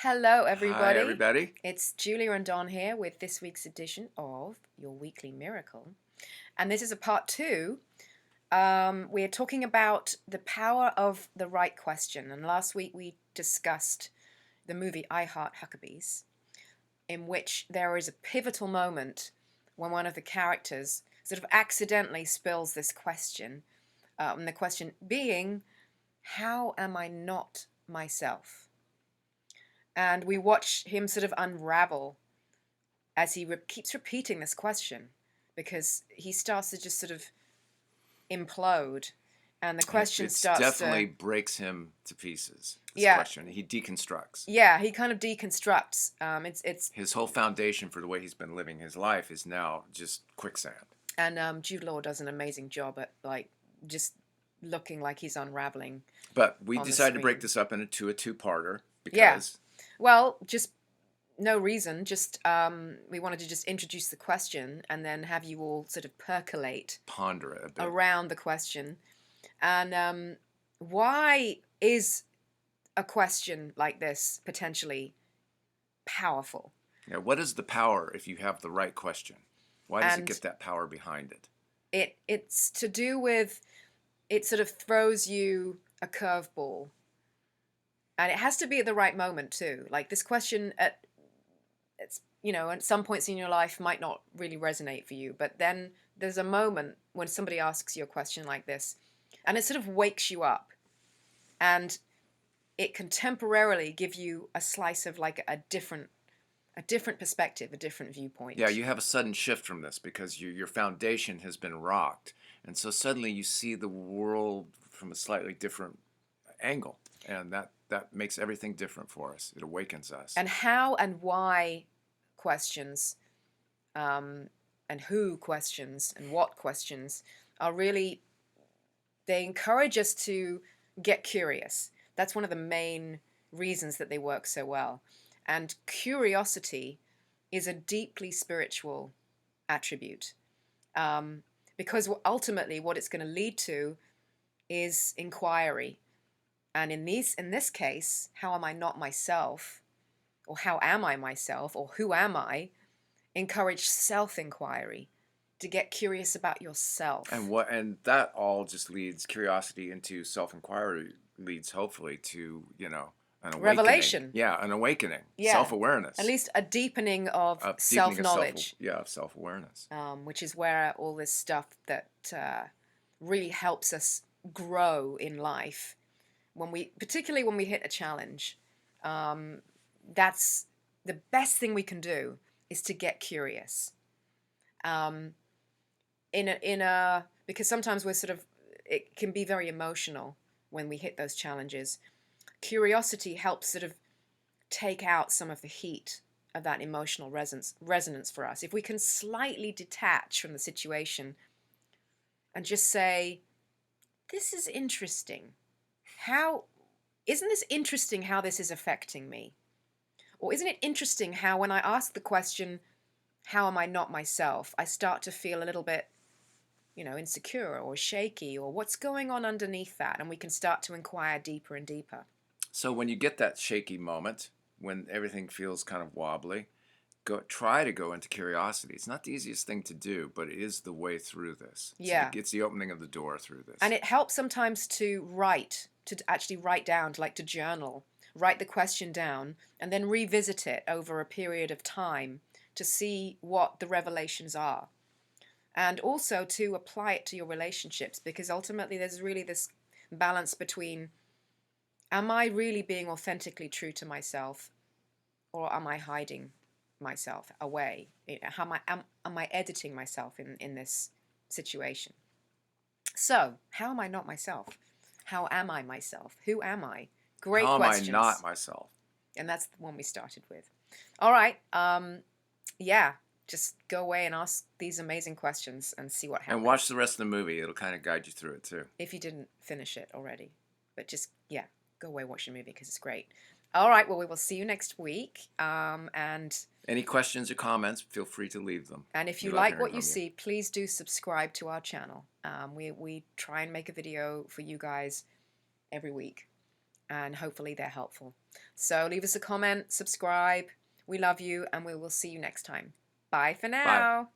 Hello, Hi, everybody. everybody. It's Julia and Don here with this week's edition of Your Weekly Miracle. And this is a part two. We're talking about the power of the right question. And last week we discussed the movie I Heart Huckabees, in which there is a pivotal moment when one of the characters sort of accidentally spills this question. And the question being, how am I not myself? And we watch him sort of unravel as he keeps repeating this question because he starts to just sort of implode, and the question It's starts definitely to, breaks him to pieces. This yeah, question, he deconstructs. yeah, he kind of deconstructs. It's His whole foundation for the way he's been living his life is now just quicksand. and Jude Law does an amazing job at like just looking like he's unraveling But we on the decided to break screen. this up into a two-parter Yeah, because well, just no reason. Just we wanted to just introduce the question and then have you all sort of percolate ponder it a bit. around the question. And why is a question like this potentially powerful? Yeah, what is the power if you have the right question? Why does it And get that power behind it? it's to do with, it sort of throws you a curveball. And it has to be at the right moment too. Like this question at some points in your life might not really resonate for you, but then there's a moment when somebody asks you a question like this and it sort of wakes you up, and it can temporarily give you a slice of like a different perspective, a different viewpoint. Yeah, you have a sudden shift from this because your foundation has been rocked, and so suddenly you see the world from a slightly different angle, and that makes everything different for us. It awakens us. And how and why questions, and who questions and what questions are really, they encourage us to get curious. That's one of the main reasons that they work so well. And curiosity is a deeply spiritual attribute, because ultimately what it's going to lead to is inquiry. And in this case, how am I not myself, or how am I myself, or who am I? Encourage self-inquiry, to get curious about yourself. And that all just leads curiosity into self-inquiry, leads hopefully to an awakening. Revelation. Yeah, an awakening, Yeah. self-awareness, At least a deepening of a deepening of self-knowledge, self-awareness. which is where all this stuff that really helps us grow in life, particularly when we hit a challenge, that's the best thing we can do, is to get curious. Because sometimes it can be very emotional when we hit those challenges. Curiosity helps sort of take out some of the heat of that emotional resonance for us. If we can slightly detach from the situation and just say, this is interesting. Isn't this interesting how this is affecting me? Or isn't it interesting how when I ask the question, how am I not myself, I start to feel a little bit, insecure or shaky, or what's going on underneath that? And we can start to inquire deeper and deeper. So when you get that shaky moment, when everything feels kind of wobbly, try to go into curiosity. It's not the easiest thing to do, but it is the way through this. Yeah. It's the opening of the door through this. And it helps sometimes to actually write down, to journal, write the question down, and then revisit it over a period of time to see what the revelations are. And also to apply it to your relationships, because ultimately there's really this balance between, am I really being authentically true to myself, or am I hiding myself away? Am I editing myself in this situation? So, how am I not myself? How am I myself? Who am I? Great How questions. am I not myself? And that's the one we started with. All right. Yeah. Just go away and ask these amazing questions and see what happens. And watch the rest of the movie. It'll kind of guide you through it too. If you didn't finish it already. But just, yeah, go away, watch the movie because it's great. All right. Well, we will see you next week. And any questions or comments, feel free to leave them. And if you like what you see, please do subscribe to our channel. We try and make a video for you guys every week. and hopefully they're helpful. So leave us a comment, subscribe. We love you, and we will see you next time. Bye for Bye. now.